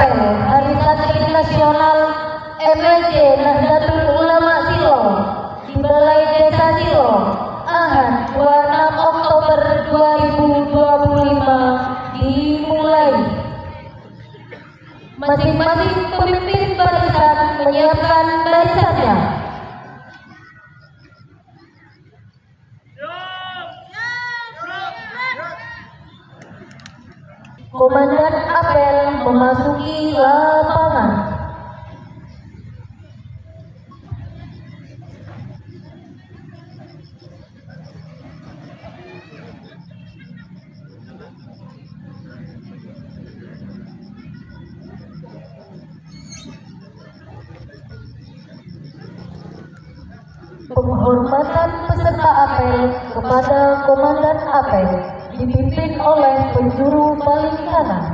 apel Hari Santri Nasional MLC Nahdlatul Ulama Silo di Balai Desa Silo Ahad 26 Oktober 2025 dimulai. Masing-masing pemimpin barisan menyiapkan barisannya. Komandan apel memasuki lapangan. Penghormatan peserta apel kepada Komandan apel dipimpin oleh penjuru paling kanan.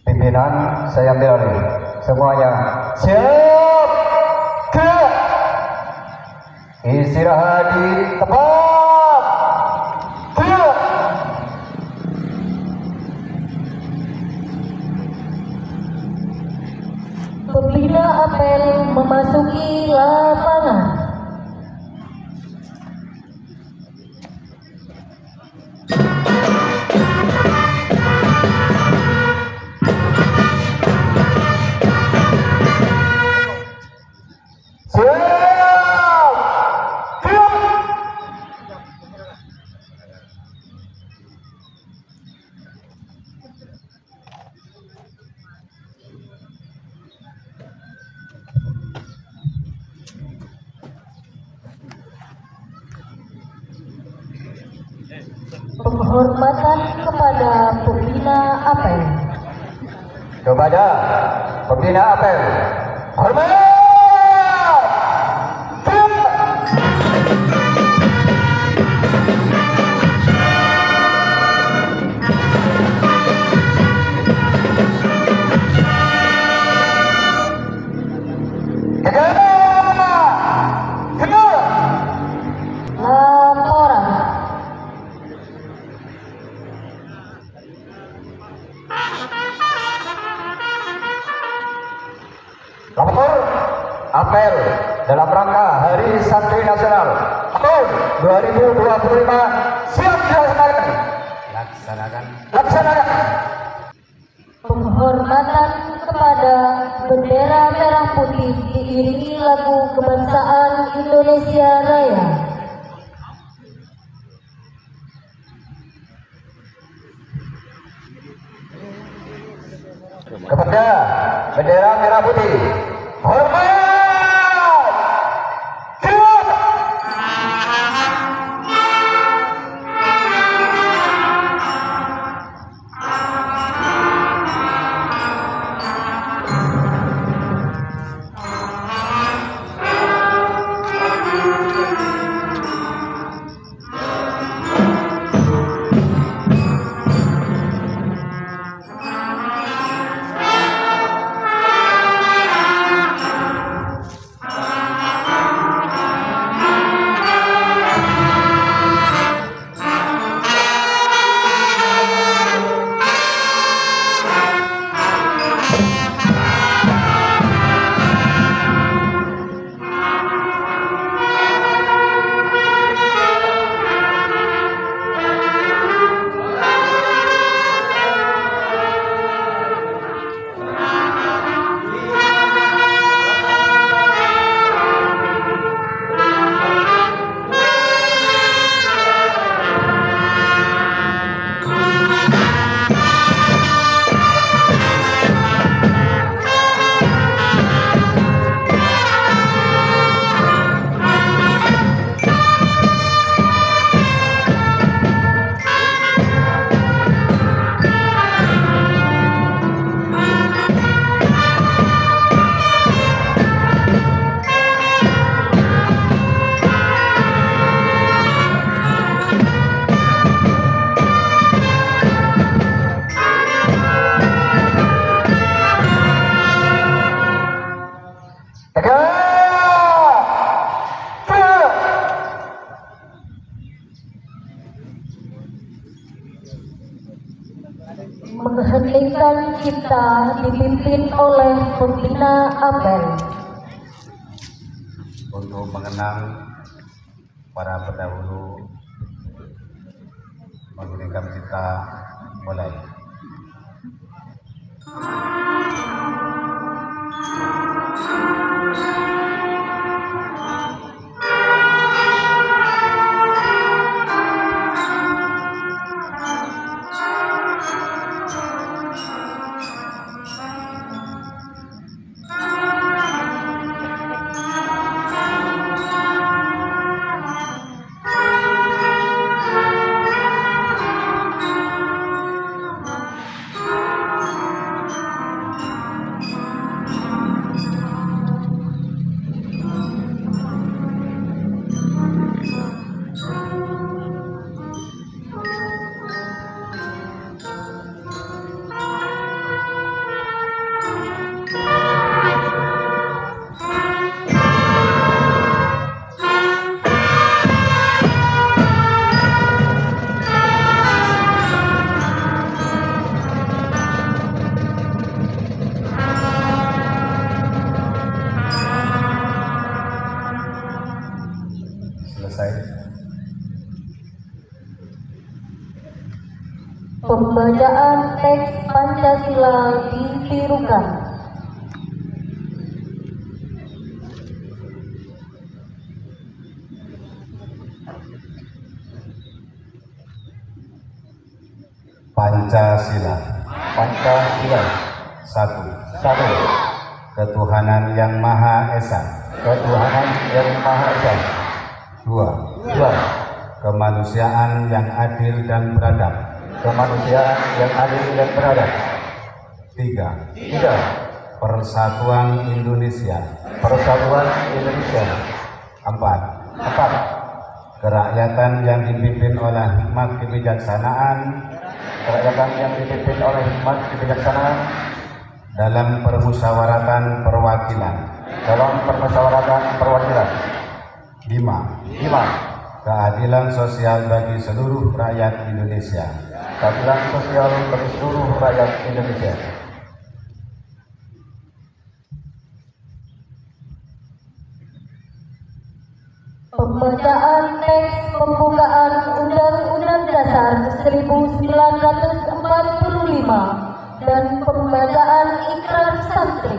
Pimpinan saya ambil alih. Semuanya siap, gerak, istirahat di tempat, gerak. Pembina apel memasuki lapangan. Penghormatan kepada pembina apel. Kepada pembina apel, hormat. Lapor apel dalam rangka Hari Santri Nasional tahun 2025 siap dilaksanakan. Laksanakan. Penghormatan kepada bendera merah putih diiringi lagu kebangsaan Indonesia Raya. Kepada bendera merah putih, hormat. mengheningkan cipta dipimpin oleh pembina apel. Untuk mengenang para pendahulu mengheningkan cipta mulai. Selesai. Pembacaan teks Pancasila ditirukan. Pancasila. Pancasila. Satu. Satu. Ketuhanan yang Maha Esa. Ketuhanan yang Maha Esa. Dua. Dua. Kemanusiaan yang adil dan beradab. Kemanusiaan yang adil dan beradab. Tiga. Tiga. Persatuan Indonesia. Persatuan Indonesia. Empat. Empat. Kerakyatan yang dipimpin oleh hikmat kebijaksanaan Kerakyatan yang dipimpin oleh hikmat kebijaksanaan dalam permusyawaratan perwakilan. dalam permusyawaratan perwakilan. Lima. Lima. Keadilan sosial bagi seluruh rakyat Indonesia. Keadilan sosial bagi seluruh rakyat Indonesia. Pembacaan teks pembukaan Undang-Undang Dasar 1945 dan pembacaan ikrar santri.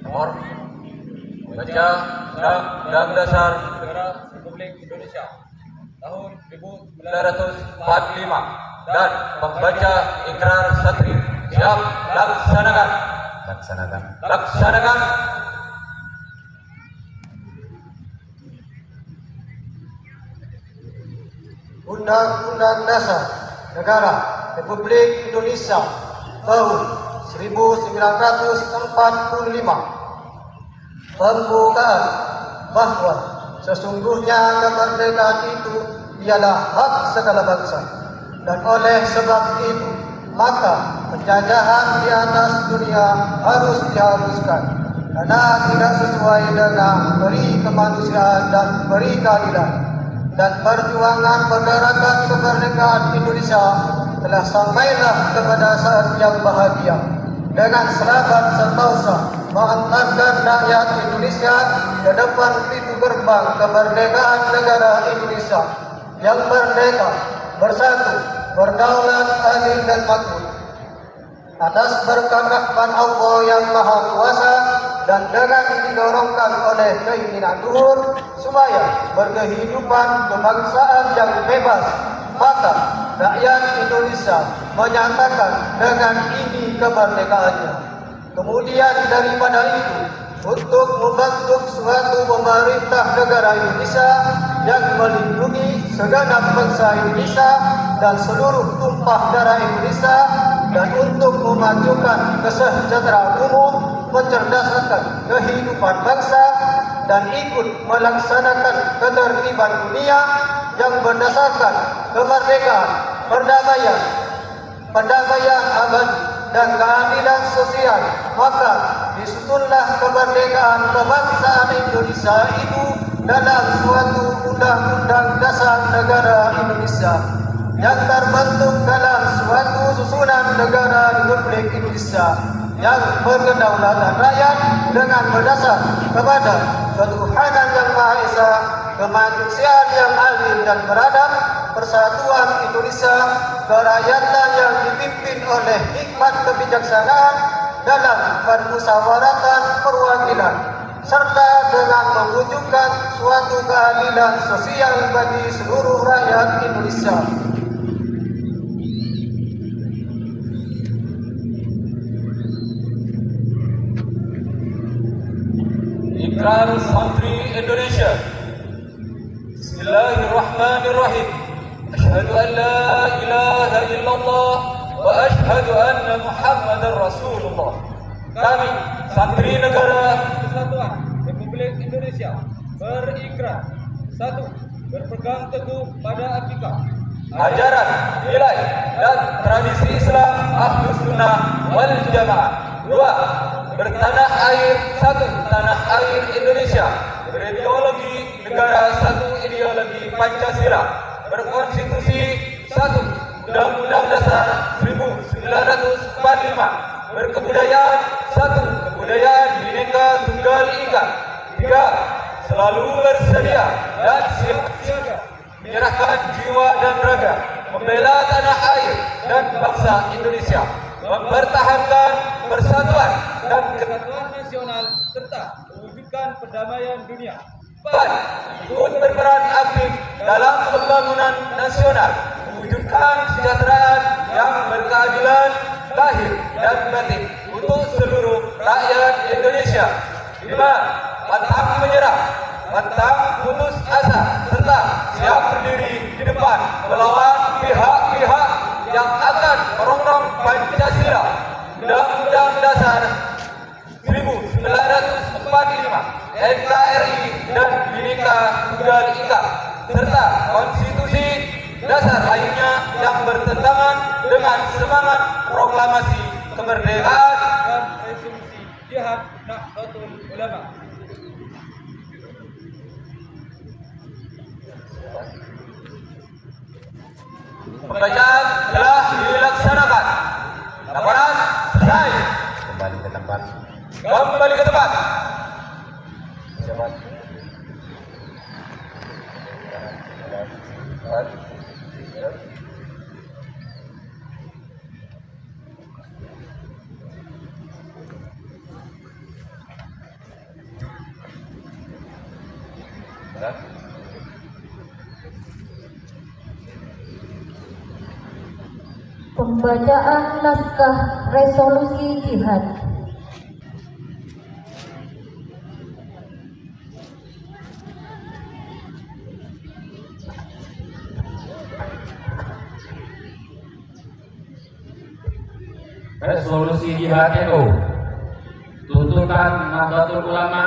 Nomor baca Undang-Undang Dasar Negara Republik Indonesia tahun 1945 dan membaca ikrar santri. Siap, laksanakan. Laksanakan. Laksanakan. Undang-Undang Dasar Negara Republik Indonesia tahun 1945. Pembukaan bahwa sesungguhnya kemerdekaan itu ialah hak segala bangsa, dan oleh sebab itu maka penjajahan di atas dunia harus dihapuskan karena tidak sesuai dengan peri kemanusiaan dan peri keadilan. Dan perjuangan masyarakat kemerdekaan Indonesia telah sampailah kepada saat yang bahagia dengan selamat sentosa mengantarkan rakyat Indonesia ke depan pintu gerbang kemerdekaan negara Indonesia yang merdeka, bersatu, berdaulat, adil dan makmur. Atas berkat rahmat Allah yang Maha Kuasa dan dengan didorongkan oleh keinginan luhur supaya berkehidupan kebangsaan yang bebas, maka rakyat Indonesia menyatakan dengan ini kemerdekaannya. Kemudian daripada itu, untuk membentuk suatu pemerintah negara Indonesia yang melindungi segenap bangsa Indonesia dan seluruh tumpah darah Indonesia, dan untuk memajukan kesejahteraan umum, mencerdaskan kehidupan bangsa, dan ikut melaksanakan ketertiban dunia yang berdasarkan kemerdekaan, perdamaian abadi, dan keadilan sosial, maka disusunlah kemerdekaan kebangsaan Indonesia itu dalam suatu undang-undang dasar negara Indonesia yang terbentuk dalam suatu susunan negara Republik Indonesia yang berkedaulatan rakyat dengan berdasar kepada ketuhanan yang Maha Esa, kemanusiaan yang adil dan beradab, persatuan Indonesia, kerakyatan yang dipimpin oleh hikmat kebijaksanaan dalam permusyawaratan perwakilan, serta dengan mewujudkan suatu keadilan sosial bagi seluruh rakyat Indonesia. Ikrar Santri Indonesia. Bismillahirrahmanirrahim. Asyhadu an la ilaha illallah wa asyhadu anna Muhammadar Rasulullah. Kami, Santri Negara Kesatuan Republik Indonesia, berikrar: 1. Berpegang teguh pada akikah, ajaran, nilai, dan tradisi Islam Ahlus Sunnah wal Jamaah. 2. Bertanah air, satu tanah air Indonesia, berideologi negara, satu ideologi Pancasila, berkonstitusi, satu Undang-Undang Dasar 1945, berkebudayaan, satu kebudayaan Bhinneka Tunggal Ika. 3. Selalu bersedia dan siap siaga menyerahkan jiwa dan raga, membela tanah air dan bangsa Indonesia, mempertahankan persatuan dan kesatuan nasional, serta mewujudkan perdamaian dunia. 4. Ikut berperan aktif dalam pembangunan nasional, mewujudkan kesejahteraan yang berkeadilan lahir dan batin untuk seluruh rakyat Indonesia. 5. Pantang menyerah, pantang putus asa, serta siap berdiri di depan melawan pihak-pihak yang akan merongrong Pancasila, Undang-Undang Dasar 1945, NKRI dan Bhinneka Tunggal Ika, serta konstitusi dasar lainnya yang bertentangan dengan semangat proklamasi kemerdekaan dan resolusi Jihad Nahdlatul Ulama. Pembacaan telah dilaksanakan. Laporan selesai. Kembali ke tempat. Kembali ke tempat. Pembacaan naskah resolusi jihad. Resolusi Jihad NU. Tuntutan Nahdlatul Ulama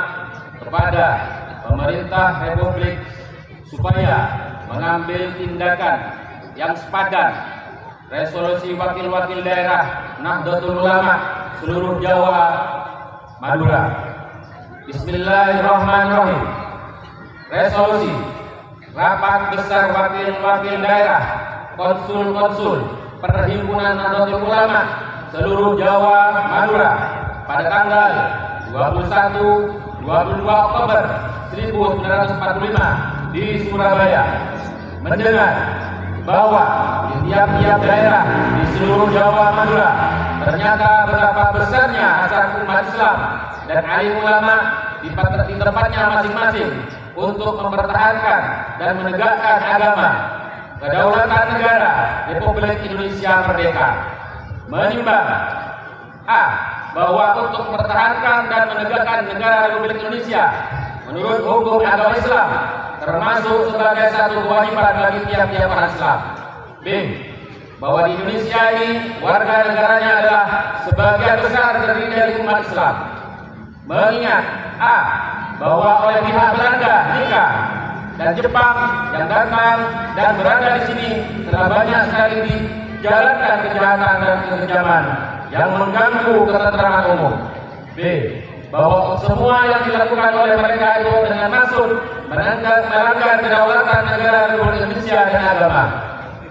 kepada pemerintah Republik supaya mengambil tindakan yang sepadan. Resolusi wakil-wakil daerah Nahdlatul Ulama seluruh Jawa, Madura. Bismillahirrahmanirrahim. Resolusi Rapat Besar Wakil-wakil Daerah Konsul-konsul Perhimpunan Nahdlatul Ulama seluruh Jawa, Madura pada tanggal 21-22 Oktober 1945 di Surabaya, mendengar bahwa di tiap-tiap daerah di seluruh Jawa, Madura ternyata betapa besarnya hasrat umat Islam dan alim ulama di tempatnya masing-masing untuk mempertahankan dan menegakkan agama. kedaulatan negara Republik Indonesia Merdeka. Menimbang A. Bahwa untuk mempertahankan dan menegakkan negara Republik Indonesia menurut hukum agama Islam termasuk sebagai satu kewajiban bagi tiap-tiap orang Islam. B. Bahwa di Indonesia ini warga negaranya adalah sebagian besar terdiri dari umat Islam. Mengingat A. Bahwa oleh pihak Belanda, Nika, dan Jepang yang datang dan berada di sini telah banyak sekali dijalankan kejahatan dan kekejaman yang mengganggu ketentraman umum. B. Bahwa semua yang dilakukan oleh mereka itu dengan maksud melanggar kedaulatan negara Republik Indonesia dan agama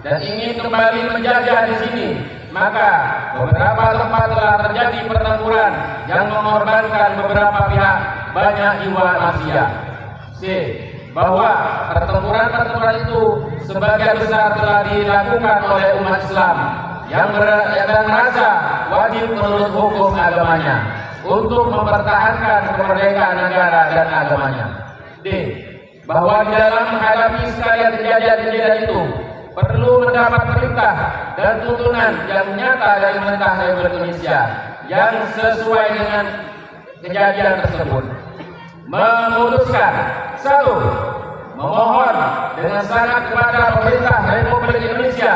dan ingin kembali menjajah di sini, maka beberapa tempat telah terjadi pertempuran yang mengorbankan beberapa pihak banyak jiwa manusia. C. Bahwa pertempuran itu sebagian besar telah dilakukan oleh umat Islam yang merasa wajib menurut hukum agamanya untuk mempertahankan kemerdekaan negara dan agamanya. D. Bahwa di dalam menghadapi sekalian kejadian-kejadian itu perlu mendapat perintah dan tuntunan yang nyata dari pemerintah Republik Indonesia yang sesuai dengan kejadian tersebut. Memutuskan 1. Memohon dengan sangat kepada pemerintah Republik Indonesia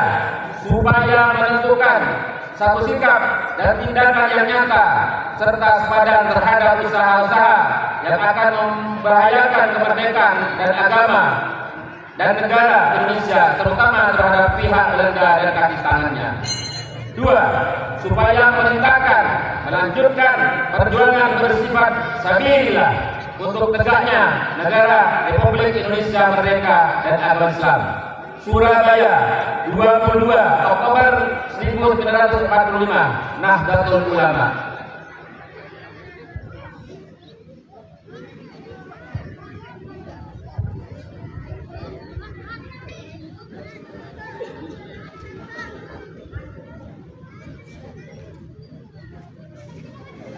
supaya menentukan satu sikap dan tindakan yang nyata serta sepadan terhadap usaha-usaha yang akan membahayakan kemerdekaan dan agama dan negara Indonesia, terutama terhadap pihak Belanda dan kaki tangannya. 2. Supaya memerintahkan melanjutkan perjuangan bersifat sabilillah untuk tegaknya negara Republik Indonesia Merdeka dan agama Islam. Surabaya, 22 Oktober 1945, Nahdlatul Ulama.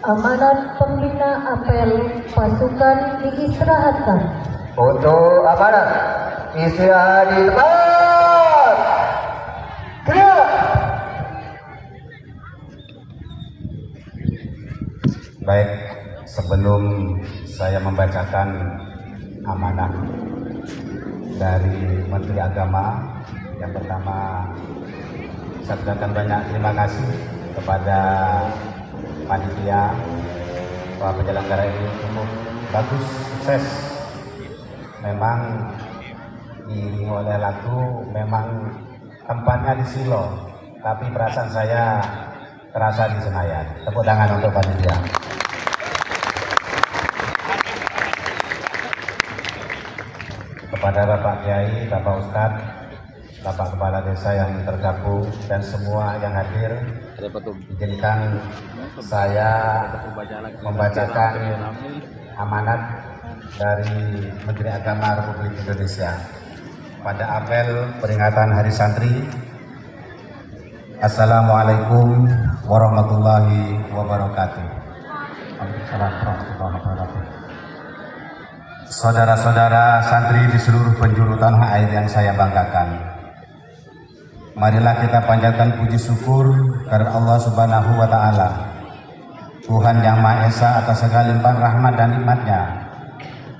Amanat pembina apel pasukan diistirahatkan. Untuk amanat istirahat di tempat. Gerak. Baik, sebelum saya membacakan amanah dari Menteri Agama, yang pertama saya ucapkan banyak terima kasih kepada panitia bahwa penyelenggara ini cukup bagus, sukses. Memang diiringi oleh lagu, memang tempatnya di Silo, tapi perasaan saya terasa di Senayan. Tepuk tangan untuk panitia. Kepada Bapak Kiai, Bapak Ustadz, Bapak Kepala Desa yang tergabung dan semua yang hadir, izinkan saya membacakan amanat dari Menteri Agama Republik Indonesia pada apel peringatan Hari Santri. Assalamualaikum warahmatullahi wabarakatuh. Saudara-saudara santri di seluruh penjuru tanah air yang saya banggakan, marilah kita panjatkan puji syukur kepada Allah Subhanahu wa Ta'ala, Tuhan yang Maha Esa, atas segala limpahan rahmat dan nikmat-Nya.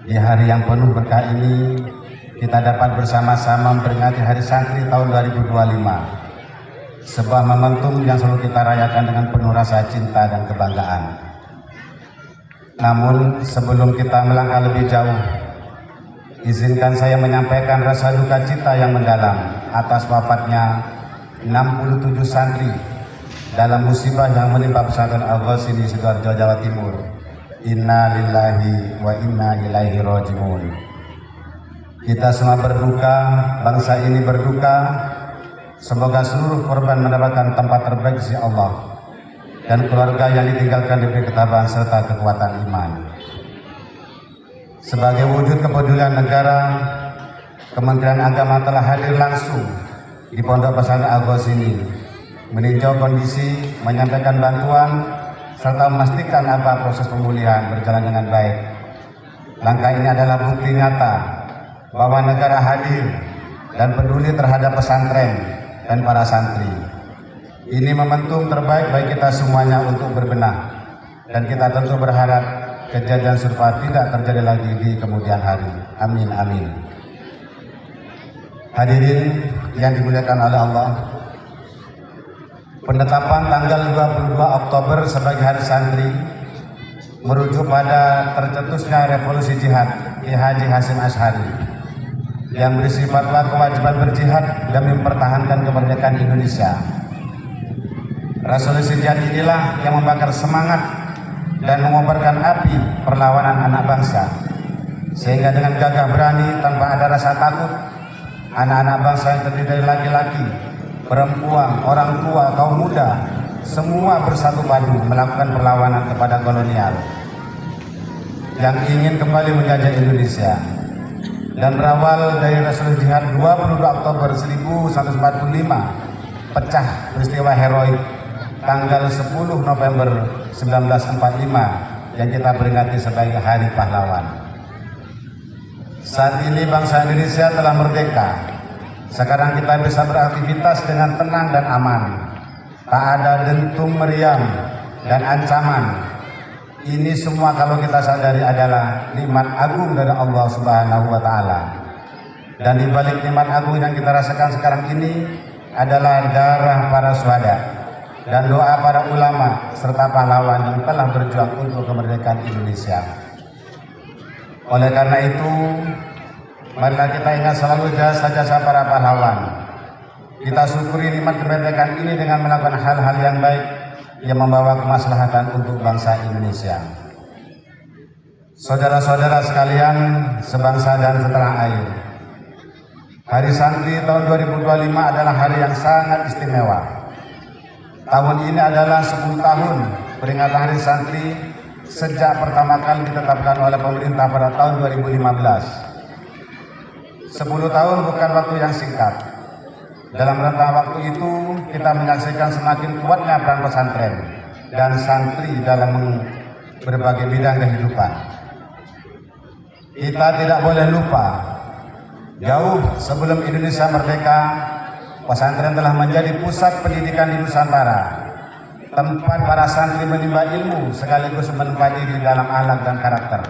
Di hari yang penuh berkah ini, kita dapat bersama-sama memperingati Hari Santri tahun 2025, sebuah momentum yang selalu kita rayakan dengan penuh rasa cinta dan kebanggaan. Namun sebelum kita melangkah lebih jauh, izinkan saya menyampaikan rasa duka cita yang mendalam atas wafatnya 67 santri dalam musibah yang menimpa pesantren Al-Ghazi di Sidoarjo, Jawa Timur. Inna lillahi wa inna ilaihi raji'un. Kita semua berduka, bangsa ini berduka. Semoga seluruh korban mendapatkan tempat terbaik di Allah dan keluarga yang ditinggalkan diberi ketabahan serta kekuatan iman. Sebagai wujud kepedulian negara, Kementerian Agama telah hadir langsung di Pondok Pesantren Al-Ghazi ini, meninjau kondisi, menyampaikan bantuan, serta memastikan apa proses pemulihan berjalan dengan baik. Langkah ini adalah bukti nyata bahwa negara hadir dan peduli terhadap pesantren dan para santri. Ini momentum terbaik bagi kita semuanya untuk berbenah, dan kita tentu berharap kejadian serupa tidak terjadi lagi di kemudian hari. Amin, amin. Hadirin yang dimuliakan oleh Allah, penetapan tanggal 22 Oktober sebagai Hari Santri merujuk pada tercetusnya revolusi jihad Ki Haji Hasyim Asy'ari yang berisi fatwa kewajiban berjihad demi mempertahankan kemerdekaan Indonesia. Resolusi jihad inilah yang membakar semangat dan mengobarkan api perlawanan anak bangsa, sehingga dengan gagah berani tanpa ada rasa takut, anak-anak bangsa yang terdiri dari laki-laki, perempuan, orang tua, kaum muda, semua bersatu padu melakukan perlawanan kepada kolonial yang ingin kembali menjajah Indonesia. Dan berawal dari resolusi jihad 22 Oktober 1945, pecah peristiwa heroik tanggal 10 November 1945 yang kita peringati sebagai Hari Pahlawan. Saat ini bangsa Indonesia telah merdeka. Sekarang kita bisa beraktivitas dengan tenang dan aman. Tak ada dentum meriam dan ancaman. Ini semua kalau kita sadari adalah nikmat agung dari Allah Subhanahu wa Ta'ala. Dan di balik nikmat agung yang kita rasakan sekarang ini adalah darah para syuhada dan doa para ulama serta pahlawan yang telah berjuang untuk kemerdekaan Indonesia. Oleh karena itu, marilah kita ingat selalu jasa-jasa para pahlawan. Kita syukuri nikmat kemerdekaan ini dengan melakukan hal-hal yang baik yang membawa kemaslahatan untuk bangsa Indonesia. Saudara-saudara sekalian, sebangsa dan setanah air, Hari Santri tahun 2025 adalah hari yang sangat istimewa. Tahun ini adalah 10 tahun peringatan Hari Santri sejak pertama kali ditetapkan oleh pemerintah pada tahun 2015. 10 tahun bukan waktu yang singkat. Dalam rentang waktu itu, kita menyaksikan semakin kuatnya peran pesantren dan santri dalam berbagai bidang kehidupan. Kita tidak boleh lupa, jauh sebelum Indonesia merdeka, pesantren telah menjadi pusat pendidikan di Nusantara, tempat para santri menimba ilmu sekaligus menempa diri dalam akhlak dan karakter.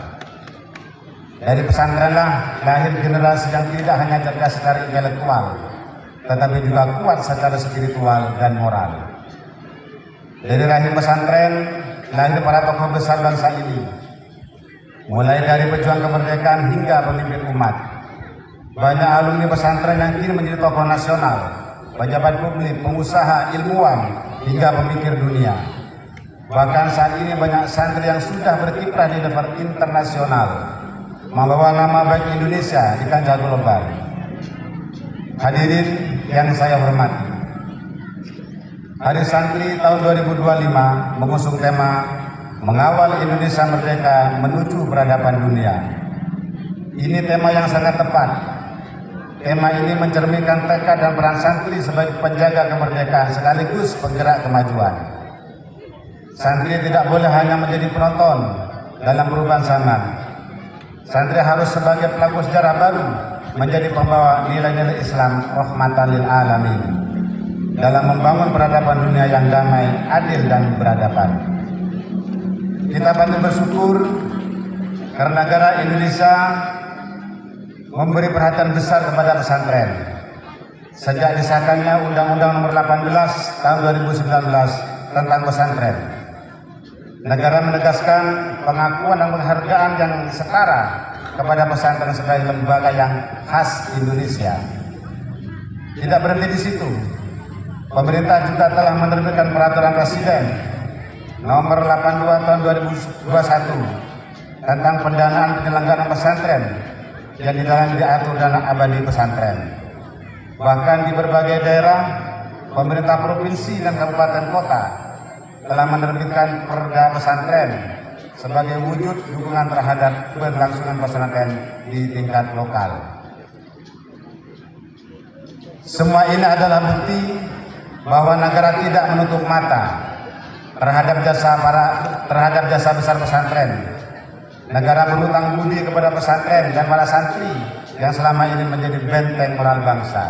Dari pesantrenlah lahir generasi yang tidak hanya cerdas secara intelektual, tetapi juga kuat secara spiritual dan moral. Dari rahim pesantren lahir para tokoh besar bangsa ini, mulai dari pejuang kemerdekaan hingga pemimpin umat. Banyak alumni pesantren yang kini menjadi tokoh nasional, pejabat publik, pengusaha, ilmuwan, hingga pemikir dunia. Bahkan saat ini banyak santri yang sudah berkiprah di level internasional, membawa nama baik Indonesia di kancah global. Hadirin yang saya hormati, Hari Santri tahun 2025 mengusung tema Mengawal Indonesia Merdeka Menuju Peradaban Dunia. Ini tema yang sangat tepat. Tema ini mencerminkan tekad dan peran santri sebagai penjaga kemerdekaan sekaligus penggerak kemajuan. Santri tidak boleh hanya menjadi penonton dalam perubahan zaman. Santri harus sebagai pelaku sejarah baru, menjadi pembawa nilai-nilai Islam rahmatan lil alamin dalam membangun peradaban dunia yang damai, adil dan beradaban. Kita patut bersyukur karena negara Indonesia memberi perhatian besar kepada pesantren. Sejak disahkannya Undang-Undang Nomor 18 Tahun 2019 tentang pesantren, negara menegaskan pengakuan dan penghargaan yang setara kepada pesantren sebagai lembaga yang khas Indonesia. Tidak berhenti di situ, pemerintah juga telah menerbitkan peraturan Presiden Nomor 82 Tahun 2021 tentang pendanaan penyelenggaraan pesantren yang di dalam diatur dana abadi pesantren. Bahkan di berbagai daerah, pemerintah provinsi dan kabupaten kota telah menerbitkan perda pesantren sebagai wujud dukungan terhadap keberlangsungan pesantren di tingkat lokal. Semua ini adalah bukti bahwa negara tidak menutup mata terhadap jasa besar pesantren. Negara berhutang budi kepada pesantren dan para santri yang selama ini menjadi benteng moral bangsa.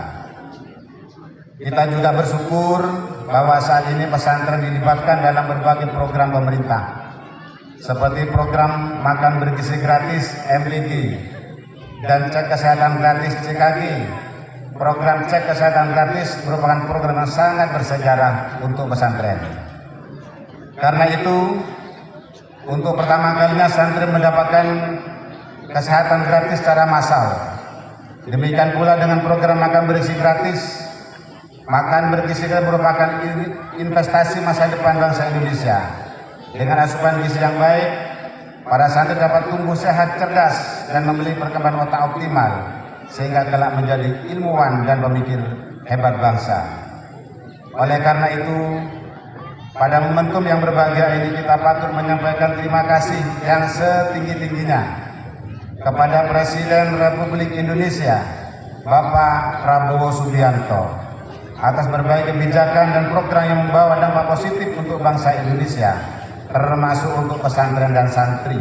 Kita juga bersyukur bahwa saat ini pesantren dilibatkan dalam berbagai program pemerintah, seperti program makan bergizi gratis MBG dan cek kesehatan gratis CKG. Program cek kesehatan gratis merupakan program yang sangat bersejarah untuk pesantren. Karena itu, untuk pertama kalinya santri mendapatkan kesehatan gratis secara massal. Demikian pula dengan program makan bergizi gratis. Makan bergizi gratis merupakan investasi masa depan bangsa Indonesia. Dengan asupan gizi yang baik, para santri dapat tumbuh sehat, cerdas, dan memiliki perkembangan otak optimal, sehingga kelak menjadi ilmuwan dan pemikir hebat bangsa. Oleh karena itu, pada momentum yang berbahagia ini kita patut menyampaikan terima kasih yang setinggi-tingginya kepada Presiden Republik Indonesia, Bapak Prabowo Subianto, atas berbagai kebijakan dan program yang membawa dampak positif untuk bangsa Indonesia, termasuk untuk pesantren dan santri.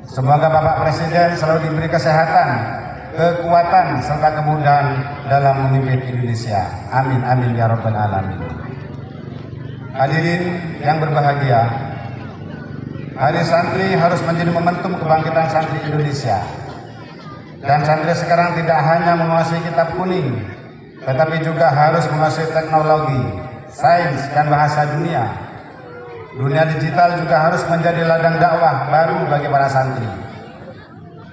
Semoga Bapak Presiden selalu diberi kesehatan, kekuatan, serta kemudahan dalam memimpin Indonesia. Amin, amin, ya rabbal alamin. Hadirin yang berbahagia, Hari Santri harus menjadi momentum kebangkitan santri Indonesia. Dan santri sekarang tidak hanya menguasai kitab kuning, tetapi juga harus menguasai teknologi, sains, dan bahasa dunia. Dunia digital juga harus menjadi ladang dakwah baru bagi para santri.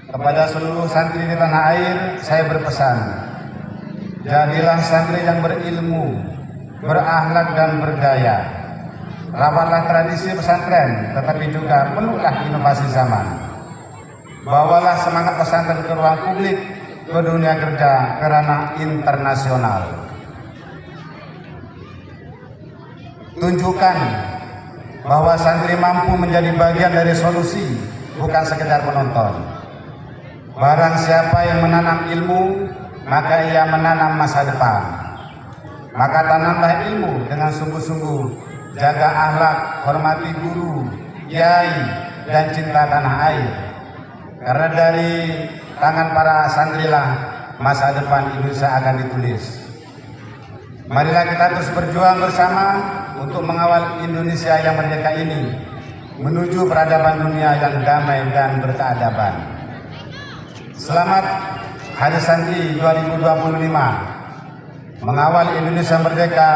Kepada seluruh santri di tanah air, saya berpesan, jadilah santri yang berilmu, berakhlak, dan berdaya. Rawatlah tradisi pesantren, tetapi juga peluklah inovasi zaman. Bawalah semangat pesantren ke ruang publik, ke dunia kerja, ke ranah internasional. Tunjukkan bahwa santri mampu menjadi bagian dari solusi, bukan sekedar penonton. Barang siapa yang menanam ilmu, maka ia menanam masa depan. Maka tanamlah ilmu dengan sungguh-sungguh, jaga akhlak, hormati guru, kiai, dan cinta tanah air. Karena dari tangan para santrilah masa depan Indonesia akan ditulis. Marilah kita terus berjuang bersama untuk mengawal Indonesia yang merdeka ini menuju peradaban dunia yang damai dan berkeadaban. Selamat Hari Santri 2025, mengawal Indonesia merdeka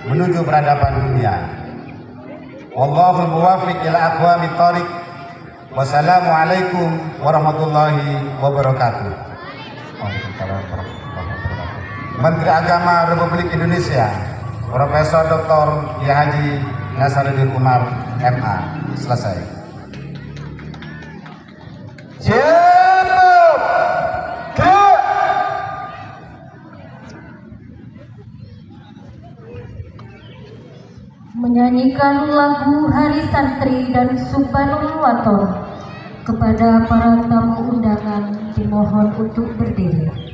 menuju peradaban dunia. Wallahul muwaffiq ila aqwamit thoriq. Wassalamualaikum warahmatullahi wabarakatuh. Menteri Agama Republik Indonesia, Profesor Dr. Kiai Haji Nasaruddin Umar, MA. Selesai. Menyanyikan lagu Hari Santri dan Subhanul Waton. Kepada para tamu undangan dimohon untuk berdiri.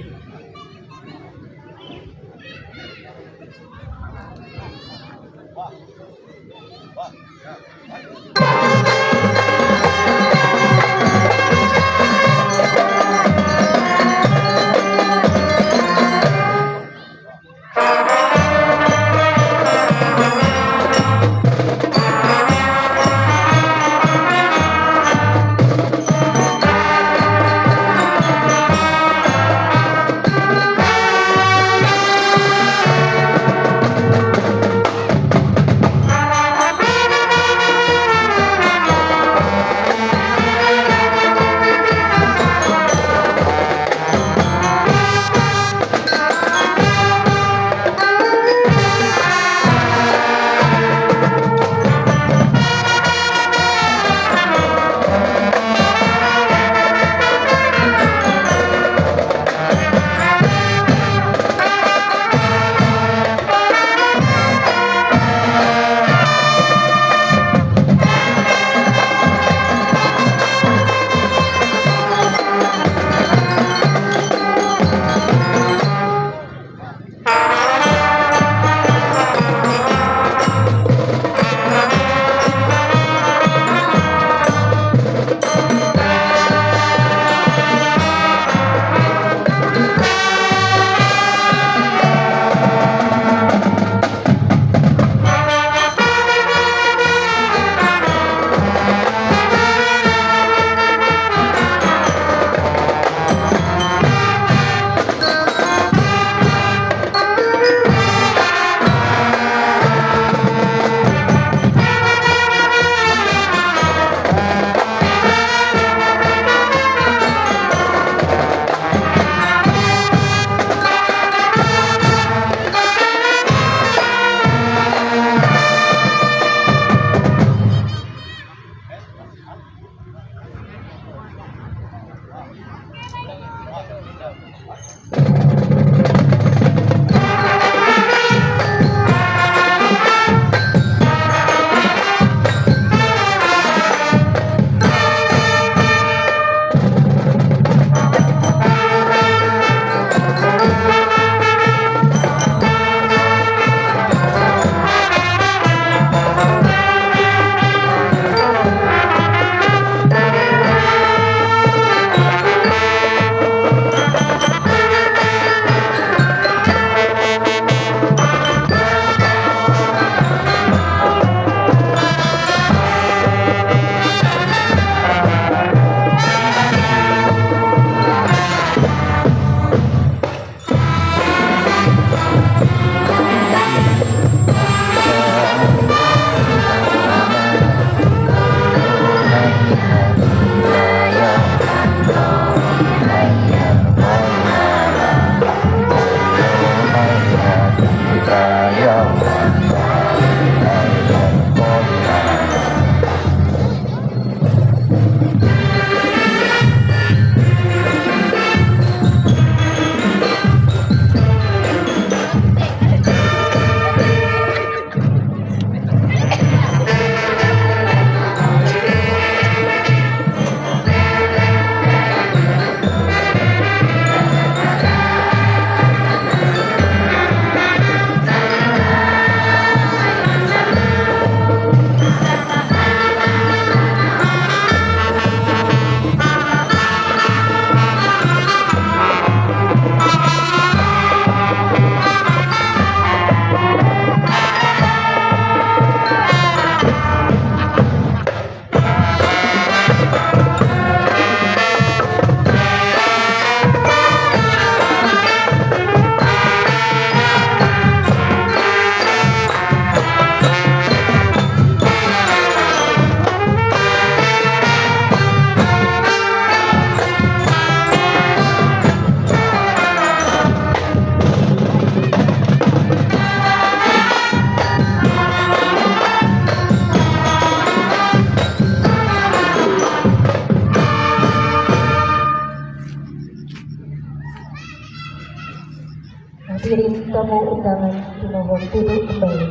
tamu undangan dimohon duduk kembali.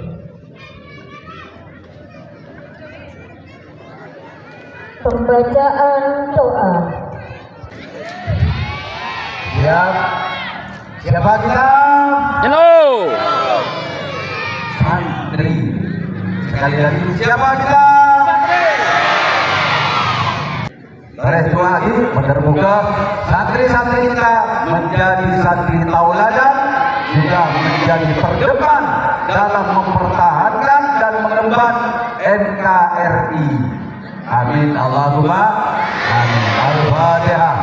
Pembacaan doa. Siapa kita? Hello. Santri. Sekali lagi, siapa kita? Mari semua lagi berterbuka. Santri-santri kita menjadi santri tauladan, juga menjadi terdepan dalam mempertahankan dan mengemban NKRI. Amin. Allahumma amin. Al-Fatihah.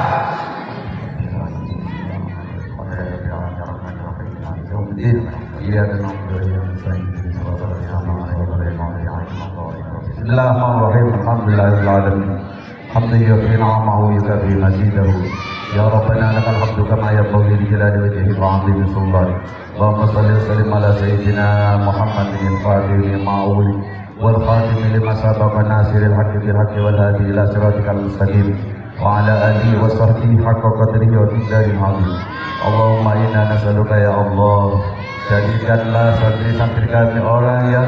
Bismillahirrahmanirrahim. Alhamdulillahirrahmanirrahim. Hamdan yufi ni'amahu yukafi mazidahu. Ya Rabbana lakal hamdu kama yanbaghi li jalali wajhika wa 'azimi sultanik. Allahumma shalli wa sallim ala sayyidina Muhammadin al-Fatih lima ughliq wal khatim lima sabaqa nasiril haqqi bil haqqi wal hadi ila siratikal mustaqim wa ala alihi wa sahbihi haqqa qadrihi wa miqdaril 'azim. Allahumma inna nas'aluka ya Allah, jadikanlah santri-santri kami orang yang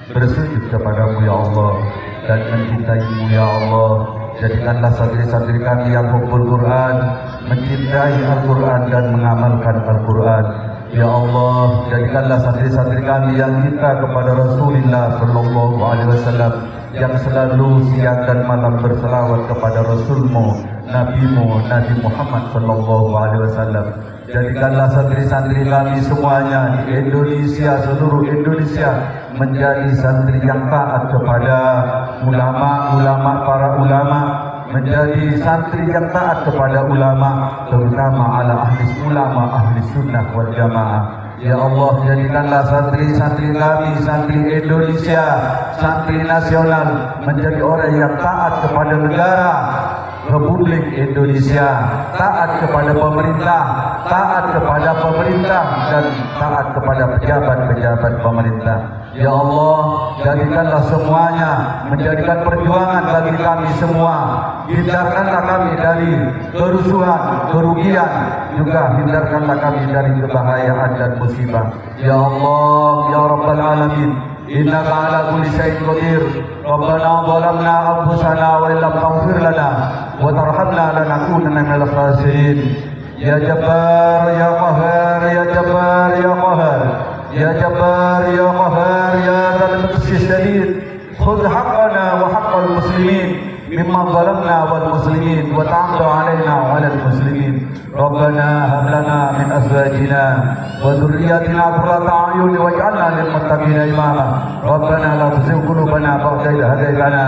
bersujud kepadamu ya Allah dan mencintaimu ya Allah. Jadikanlah santri-santri kami yang hafal Quran, mencintai Al-Quran dan mengamalkan Al-Quran. Ya Allah, jadikanlah santri-santri kami yang cinta kepada Rasulullah Sallallahu Alaihi Wasallam, yang selalu siang dan malam berselawat kepada Rasulmu, Nabimu, Nabi Muhammad Sallallahu Alaihi Wasallam. Jadikanlah santri-santri kami semuanya di Indonesia, seluruh Indonesia, menjadi santri yang taat kepada ulama, para ulama, menjadi santri yang taat kepada ulama, terutama ala ahli ulama, ahli sunnah wal jamaah. Ya Allah, jadikanlah santri-santri kami, santri Indonesia, santri nasional, menjadi orang yang taat kepada negara Republik Indonesia, taat kepada pemerintah, dan taat kepada pejabat-pejabat pemerintah. Ya Allah, jadikanlah semuanya menjadikan perjuangan bagi kami semua. Hindarkanlah kami dari kerusuhan, kerugian, juga hindarkanlah kami dari kebahayaan dan musibah. Ya Allah, ya Rabbal Alamin, innaka ala kulli syai'in qadir. Rabbana zalamna anfusana wa illam taghfir lana wa tarhamna lanakunanna minal khasirin. Ya Jabbar ya Qahhar, ya Jabbar ya Qahhar, ya Jabbar ya Qahhar, ya Dzal Baqsi Syadid, khudh haqqana wa haqqal muslimin mimma zalamna wal muslimin wa ta'amdu alaina wa alal muslimin. Rabbana hab lana min azwajina wa dhurriyyatina qurrata a'yun waj'alna lil muttaqina imama. Rabbana la tuzigh qulubana ba'da idh hadaytana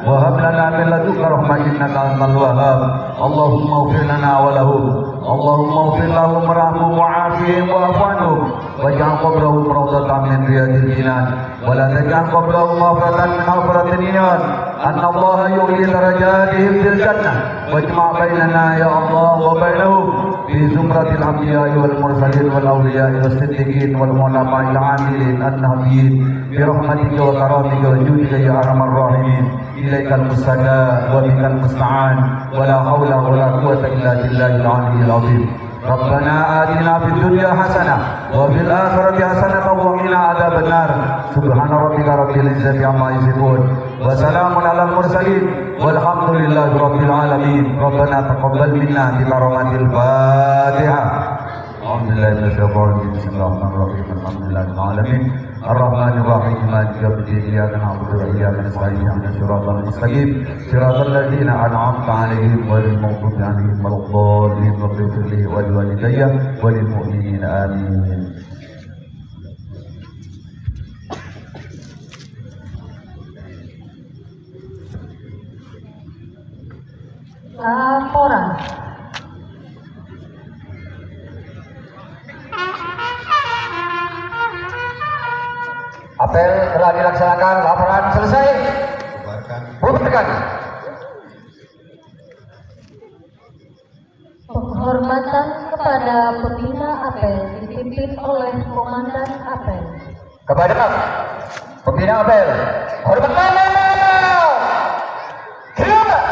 wa hab lana min ladunka rahmatan innaka antal wahhab. Allahumma ighfir lana wa lahum, Allahumma ighfir lahum warhamhum wa'afihim wa'fu anhum waj'al qabrahum rawdatan min riyadil jinan wa la taj'al qabrahum mafratan min hafratil iman. Anna Allah yughli darajatihim fil jannah wajma' bainana ya Allah wa bainahum fi zumratil anbiya'i wal mursalin wal awliya'i was siddiqin wal mu'minil 'amilin an-nabiyyin bi rahmatika wa karamika wa judika ya arhamar rahimin. Ilaikal mustada wa bikal musta'an wa la hawla wa la quwwata illa billahil 'aliyyil 'azim. Rabbana atina fid dunya hasanah wa fil akhirati hasanah wa qina adzabannar. Subhana rabbika rabbil izzati amma yasifun wa salamun alal mursalin walhamdulillahi rabbil alamin. Rabbana taqabbal minna bi barakatil Fatihah. Alhamdulillahi minasyaitonir rajim. Bismillahirrahmanirrahim. Alhamdulillahil alamin. Ar-Rahmanir Rahim. Maliki yaumiddin. Iyyaka na'budu wa iyyaka nasta'in. Ihdinas siratal mustaqim. Siratal ladzina an'amta 'alaihim ghairil maghdubi 'alaihim waladdallin. Rabbighfir li wa liwalidayya wa lil mu'minin. Amin. Laporan. Apel telah dilaksanakan, laporan selesai. Bubarkan. Penghormatan kepada pembina apel dipimpin oleh Komandan Apel. Kepada pembina apel, hormatkan. Selamat.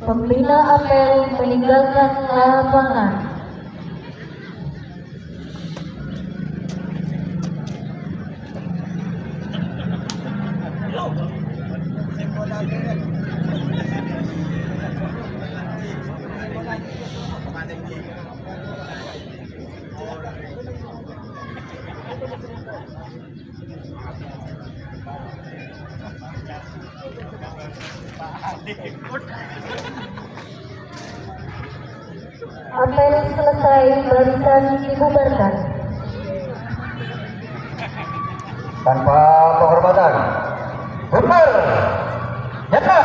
Pembina apel meninggalkan lapangan. Apel selesai, barisan dibubarkan. Tanpa penghormatan. Bubar! Nyata!